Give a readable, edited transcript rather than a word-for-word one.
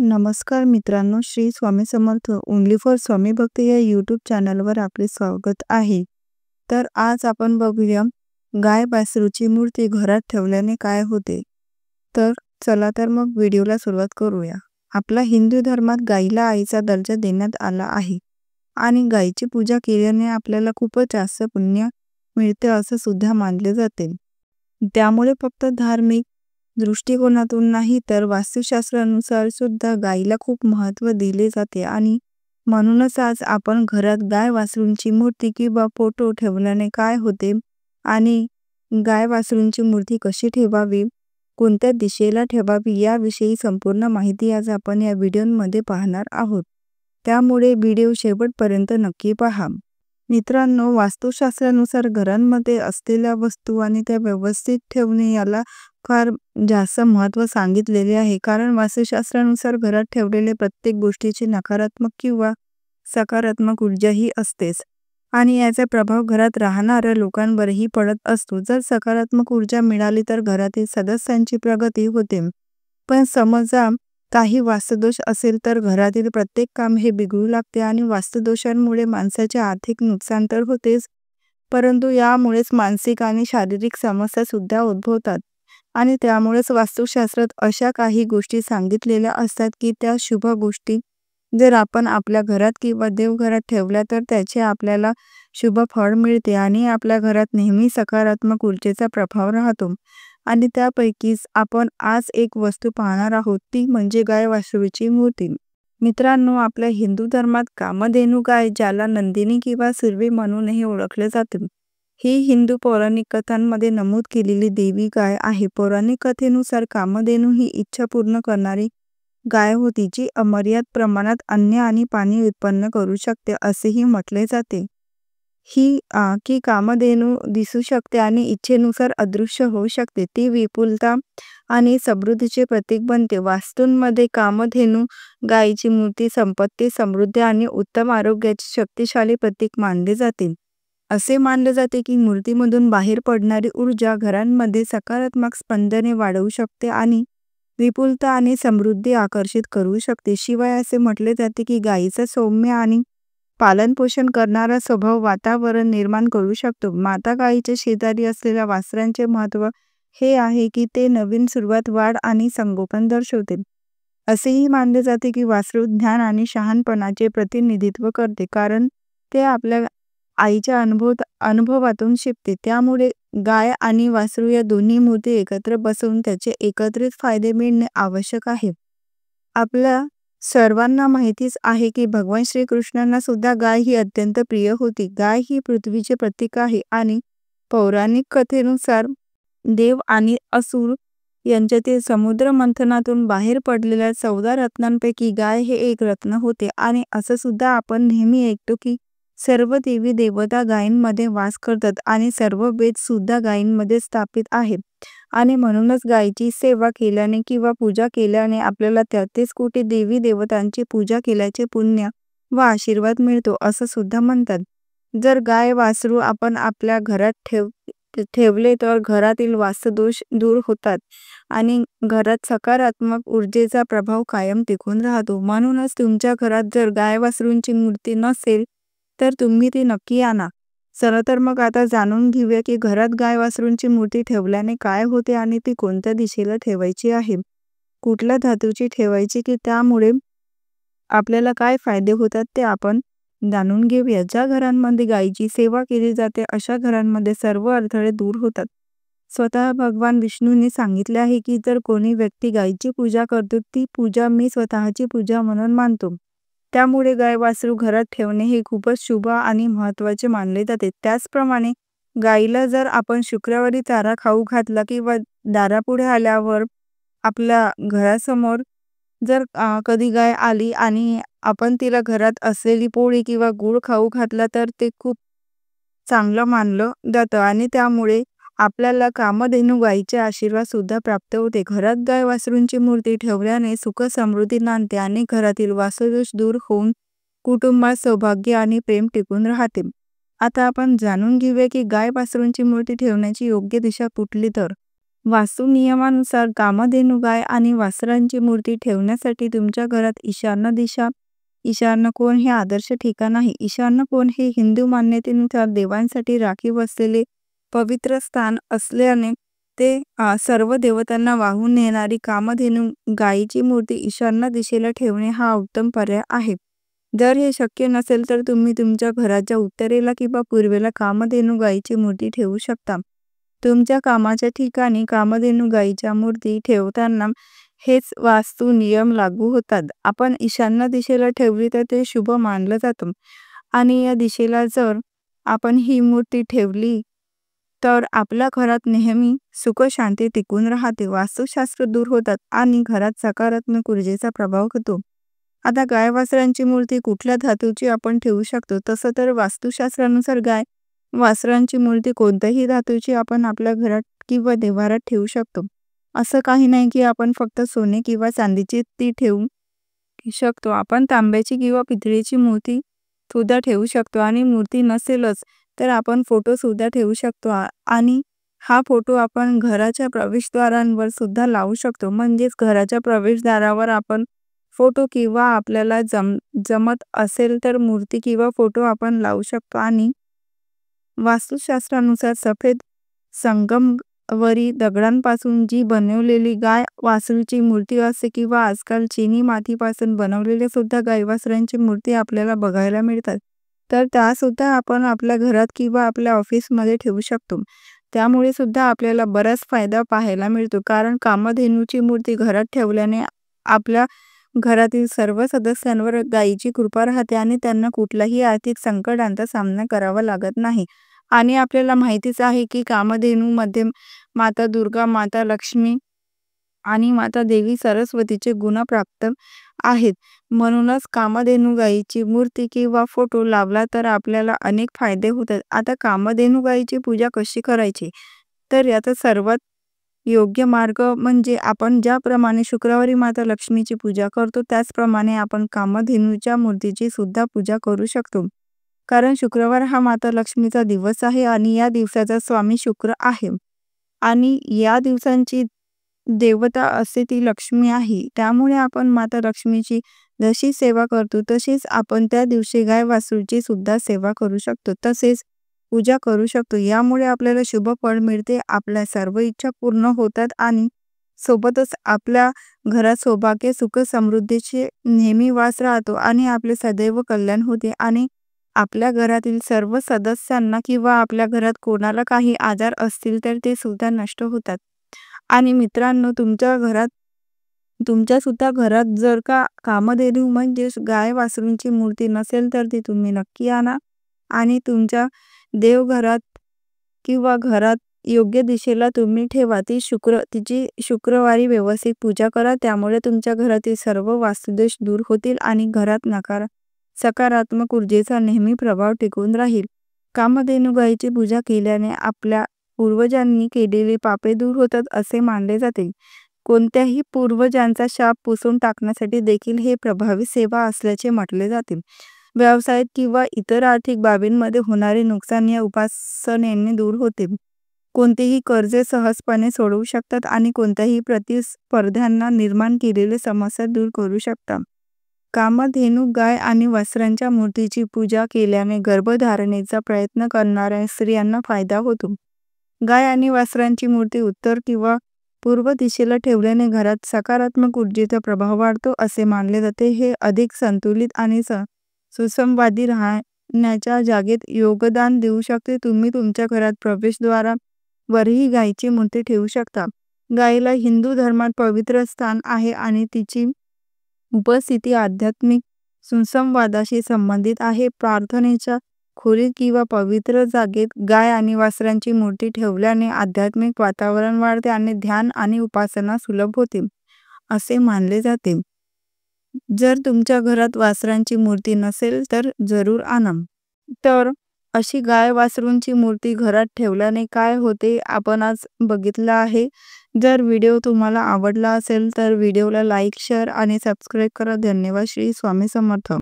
नमस्कार मित्रांनो, Shri Swami Samarth only for स्वामी भक्त या यूट्यूब चॅनलवर आपले स्वागत आहे. तर आज आपण बघूया गाय वासरूची मूर्ती घरात ठेवल्याने काय होते. चला मग व्हिडिओला सुरुवात करूया. आपला हिंदू धर्मात गायीला आईचा दर्जा देण्यात आला आहे आणि गायीची पूजा केल्याने आपल्याला खूपच जास्त पुण्य मिळते असं सुद्धा मानले जाते. त्यामुळे फक्त धार्मिक दृष्टिकोनातून नाही तर वास्तुशास्त्रानुसार सुद्धा गायीला खूप महत्त्व दिले जाते आणि म्हणूनच आज आपण घरात गाय वासरूंची मूर्ती किंवा फोटो ठेवल्याने काय होते आणि गाय वासरूंची मूर्ती कशी ठेवावी, कोणत्या दिशेला ठेवावी याविषयी संपूर्ण माहिती आज आपण या व्हिडिओमध्ये पाहणार आहोत. त्यामुळे व्हिडिओ शेवटपर्यंत नक्की पहा. मित्रांनो, वास्तुशास्त्रानुसार घरांमध्ये असलेल्या वस्तू आणि त्या व्यवस्थित ठेवणे याला फार जास्त महत्त्व सांगितलेले आहे. कारण वास्तुशास्त्रानुसार घरात ठेवलेले प्रत्येक गोष्टीची नकारात्मक किंवा सकारात्मक ऊर्जाही असतेच आणि याचा प्रभाव घरात राहणाऱ्या लोकांवरही पडत असतो. जर सकारात्मक ऊर्जा मिळाली तर घरातील सदस्यांची प्रगती होते, पण समजा काही वास्तुदोष असेल तर घरातील प्रत्येक काम हे बिघडू लागते आणि वास्तुदोषांमुळे माणसाचे आर्थिक नुकसान तर होतेच, परंतु यामुळेच मानसिक आणि शारीरिक समस्या सुद्धा उद्भवतात. आणि त्यामुळेच वास्तुशास्त्रात अशा काही गोष्टी सांगितलेल्या असतात की त्या शुभ गोष्टी जर आपण आपल्या घरात किंवा देवघरात ठेवल्या तर त्याचे आपल्याला शुभ फळ मिळते आणि आपल्या घरात नेहमी सकारात्मक ऊर्जेचा प्रभाव राहतो. आणि त्यापैकीच आपण आज एक वस्तू पाहणार आहोत, ती म्हणजे गाय वासरूची मूर्ती. मित्रांनो, आपल्या हिंदू धर्मात कामधेनू गाय, ज्याला नंदिनी किंवा सुरभी म्हणूनही ओळखले जाते, ही हिंदू पौराणिक कथांमध्ये नमूद केलेली देवी गाय आहे. पौराणिक कथेनुसार कामधेनू ही इच्छा पूर्ण करणारी गाय होती, जी अमर्याद प्रमाणात अन्न आणि पाणी उत्पन्न करू शकते असेही म्हटले जाते. की कामधेनू दिसू शकते आणि इच्छेनुसार अदृश्य होऊ शकते. ती विपुलता आणि समृद्धीचे प्रतीक बनते. वास्तूंमध्ये कामधेनू गायीची मूर्ती संपत्ती, समृद्धी आणि उत्तम आरोग्याचे शक्तिशाली प्रतीक मानले जाते. असे मानले जाते की मूर्तीमधून बाहेर पडणारी ऊर्जा घरांमध्ये सकारात्मक स्पंदने वाढवू शकते आणि विपुलता आणि समृद्धी आकर्षित करू शकते. शिवाय असे म्हटले जाते की गायीचा सौम्य आणि पालनपोषण करणारा स्वभाव वातावरण निर्माण करू शकतो. माता गायीच्या शेजारी असलेल्या वासरांचे महत्त्व हे आहे की ते नवीन सुरुवात, वाढ आणि संगोपन दर्शवते. असेही मानले जाते की वासरू ज्ञान आणि शहाणपणाचे प्रतिनिधित्व करते, कारण ते आपल्या आईच्या अनुभवातून शिकते. त्यामुळे गाय आणि वासरू या दोन्ही मूर्ती एकत्र बसवून त्याचे एकत्रित फायदे मिळणे आवश्यक आहे. आपल्या सर्वांना माहितीच आहे की भगवान श्रीकृष्णांना सुद्धा गाय ही अत्यंत प्रिय होती. गाय ही पृथ्वीचे प्रतीक आहे आणि पौराणिक कथेनुसार देव आणि असुर यांच्यातील समुद्र मंथनातून बाहेर पडलेल्या 14 रत्नांपैकी गाय हे एक रत्न होते. आणि असं सुद्धा आपण नेहमी ऐकतो की सर्व देवी देवता गायींमध्ये वास करतात आणि सर्व वेद सुद्धा गायींमध्ये स्थापित आहेत. आणि म्हणूनच गायीची सेवा केल्याने किंवा पूजा केल्याने आपल्याला 33 कोटी देवी देवतांची पूजा केल्याचे पुण्य व आशीर्वाद मिळतो असं सुद्धा म्हणतात. जर गाय वासरू आपण आपल्या घरात ठेवले तर घरातील वास्तुदोष दूर होतात आणि घरात सकारात्मक ऊर्जेचा प्रभाव कायम टिकून राहतो. म्हणूनच तुमच्या घरात जर गाय वासरूंची मूर्ती नसेल तर तुम्ही ती नक्की आणा. चला तर मग आता जाणून घेऊया की घरात गाय वासरूंची मूर्ती ठेवल्याने काय होते आणि ती कोणत्या दिशेला ठेवायची आहे, कुठल्या धातूची ठेवायची, की त्यामुळे आपल्याला काय फायदे होतात ते आपण जाणून घेऊया. ज्या घरांमध्ये गायीची सेवा केली जाते अशा घरांमध्ये सर्व अडथळे दूर होतात. स्वतः भगवान विष्णूंनी सांगितले आहे की जर कोणी व्यक्ती गायीची पूजा करतो, ती पूजा मी स्वतःची पूजा म्हणून मानतो. त्यामुळे गाय वासरू घरात ठेवणे हे खूपच शुभ आणि महत्त्वाचे मानले जाते. त्याचप्रमाणे गायीला जर आपण शुक्रवारी चारा खाऊ घातला किंवा दारापुढे आल्यावर आपल्या घरासमोर जर कधी गाय आली आणि आपण तिला घरात असलेली पोळी किंवा गूळ खाऊ घातला तर ते खूप चांगलं मानलं जातं आणि त्यामुळे आपल्याला कामधेनू गायीचे आशीर्वाद सुद्धा प्राप्त होते. घरात गाय वासरूंची मूर्ती ठेवल्याने सुख समृद्धी नांदते आणि घरातील वास्तुदोष दूर होऊन कुटुंबात सौभाग्य आणि प्रेम टिकून राहते. आता आपण जाणून घेऊया की गाय वासरूंची मूर्ती ठेवण्याची योग्य दिशा कुठली. तर वास्तू नियमानुसार कामधेनू गाय आणि वासरांची मूर्ती ठेवण्यासाठी तुमच्या घरात ईशान्य दिशा, ईशान्य कोण हे आदर्श ठिकाण आहे. ईशान्य कोण हे हिंदू मान्यतेनुसार देवांसाठी राखीव असलेले पवित्र स्थान असल्याने ते सर्व देवतांना वाहून नेणारी कामधेनू गायीची मूर्ती ईशान्य दिशेला ठेवणे हा उत्तम पर्याय आहे. जर हे शक्य नसेल तर तुम्ही तुमच्या घराच्या उत्तरेला किंवा पूर्वेला कामधेनू गायीची मूर्ती ठेवू शकता. तुमच्या कामाच्या ठिकाणी कामधेनू गायीच्या मूर्ती ठेवताना हेच वास्तू नियम लागू होतात. आपण ईशान्य दिशेला ठेवली तर ते शुभ मानलं जातं आणि या दिशेला जर आपण ही मूर्ती ठेवली तर आपल्या घरात नेहमी सुख शांती टिकून राहते, वास्तुशास्त्र दूर होतात आणि घरात सकारात्मक ऊर्जेचा प्रभाव होतो. आता गाय वासरांची मूर्ती कुठल्या धातूची आपण ठेवू शकतो? तसं तर वास्तुशास्त्रानुसार गाय वासरांची मूर्ती कोणत्याही धातूची आपण आपल्या घरात किंवा देवारात ठेवू शकतो. असं काही नाही की आपण फक्त सोने किंवा चांदीची ती ठेवू शकतो. आपण तांब्याची किंवा पितळेची मूर्ती सुद्धा ठेवू शकतो आणि मूर्ती नसेलच तर आपण फोटो सुद्धा ठेवू शकतो आणि हा फोटो आपण घराच्या प्रवेशद्वारांवर सुद्धा लावू शकतो. म्हणजेच घराच्या प्रवेशद्वारावर आपण फोटो किंवा आपल्याला जमत असेल तर मूर्ती किंवा फोटो आपण लावू शकतो. आणि वास्तुशास्त्रानुसार सफेद संगमरवरी दगडांपासून जी बनवलेली गाय वासरूची मूर्ती असते किंवा आजकाल चिनी मातीपासून बनवलेले सुद्धा गाय वासरांची मूर्ती आपल्याला बघायला मिळतात. तर त्यासुद्धा आपण आपल्या घरात किंवा आपल्या ऑफिसमध्ये ठेवू शकतो. त्यामुळे सुद्धा आपल्याला बराच फायदा पाहायला मिळतो. कारण कामधेनूची मूर्ती घरात ठेवल्याने आपल्या घरातील सर्व सदस्यांवर गायीची कृपा राहते आणि त्यांना कुठल्याही आर्थिक संकटांचा सामना करावा लागत नाही. आणि आपल्याला माहितीच आहे की कामधेनूमध्ये माता दुर्गा, माता लक्ष्मी आणि माता देवी सरस्वतीचे गुण प्राप्त आहेत. म्हणूनच कामधेनू गायीची मूर्ती किंवा फोटो लावला तर आपल्याला अनेक फायदे होतात. आता कामधेनू गायीची पूजा कशी करायची? तर याचा सर्वात योग्य मार्ग म्हणजे आपण ज्याप्रमाणे शुक्रवारी माता लक्ष्मीची पूजा करतो त्याचप्रमाणे आपण कामधेनूच्या मूर्तीची सुद्धा पूजा करू शकतो. कारण शुक्रवार हा माता लक्ष्मीचा दिवस आहे आणि या दिवसाचा स्वामी शुक्र आहे आणि या दिवसांची देवता असे ती लक्ष्मी आहे. त्यामुळे आपण माता लक्ष्मीची जशी सेवा करतो तशीच आपण त्या दिवशी गाय वासरूची सुद्धा सेवा करू शकतो, तसेच पूजा करू शकतो. यामुळे आपल्याला शुभ फळ मिळते, आपल्या सर्व इच्छा पूर्ण होतात आणि सोबतच आपल्या घरात सौभाग्य, सुख, समृद्धीचे नेहमी वास राहतो आणि आपले सदैव कल्याण होते आणि आपल्या घरातील सर्व सदस्यांना किंवा आपल्या घरात कोणाला काही आजार असतील तर ते सुद्धा नष्ट होतात. आणि मित्रांनो, तुमच्या सुद्धा घरात जर का कामधेनू म्हणजेच गाय वासरूंची मूर्ती नसेल तर ती तुम्ही नक्की आणा आणि तुमच्या देवघरात किंवा घरात योग्य दिशेला तुम्ही ठेवा. तिची शुक्रवारी व्यवस्थित पूजा करा. त्यामुळे तुमच्या घरातील सर्व वास्तुदोष दूर होतील आणि घरात सकारात्मक ऊर्जेचा नेहमी प्रभाव टिकून राहील. कामधेनू गायीची पूजा केल्याने आपल्या पूर्वजांनी केलेली पापे दूर होतात असे मानले जाते. कोणत्याही पूर्वजांचा शाप पुसून टाकण्यासाठी देखील हे प्रभावी सेवा असल्याचे म्हटले जाते. व्यवसायात किंवा इतर आर्थिक बाबींमध्ये होणारे नुकसान या उपासनेने दूर होते. कोणतेही कर्जे सहजपणे सोडवू शकतात आणि कोणत्याही प्रतिस्पर्ध्यांना निर्माण केलेले समस्या दूर करू शकतात. कामधेनू गाय आणि वासरांच्या मूर्तीची पूजा केल्याने गर्भधारणेचा प्रयत्न करणाऱ्या स्त्रियांना फायदा होतो. गाय आणि वासरांची मूर्ती उत्तर किंवा पूर्व दिशेला ठेवल्याने घरात सकारात्मक ऊर्जेचा प्रभाव वाढतो असे मानले जाते. हे अधिक संतुलित आणि सुसंवादी राहण्याच्या जागेत योगदान देऊ शकते. तुम्ही तुमच्या घरात प्रवेशद्वारावरही गायीची मूर्ती ठेवू शकता. गायीला हिंदू धर्मात पवित्र स्थान आहे आणि तिची उपस्थिती आध्यात्मिक सुसंवादाशी संबंधित आहे. प्रार्थनेच्या खोलीत किंवा पवित्र जागेत गाय आणि वासरांची मूर्ती ठेवल्याने आध्यात्मिक वातावरण वाढते आणि ध्यान आणि उपासना सुलभ होते असे मानले जाते. जर तुमच्या घरात वासरांची मूर्ती नसेल तर जरूर आणा. तर अशी गाय वासरूंची मूर्ती घरात ठेवल्याने काय होते आपण आज बघितलं आहे. जर व्हिडिओ तुम्हाला आवडला असेल तर व्हिडिओला लाईक, शेअर आणि सबस्क्राईब करा. धन्यवाद. श्री स्वामी समर्थ.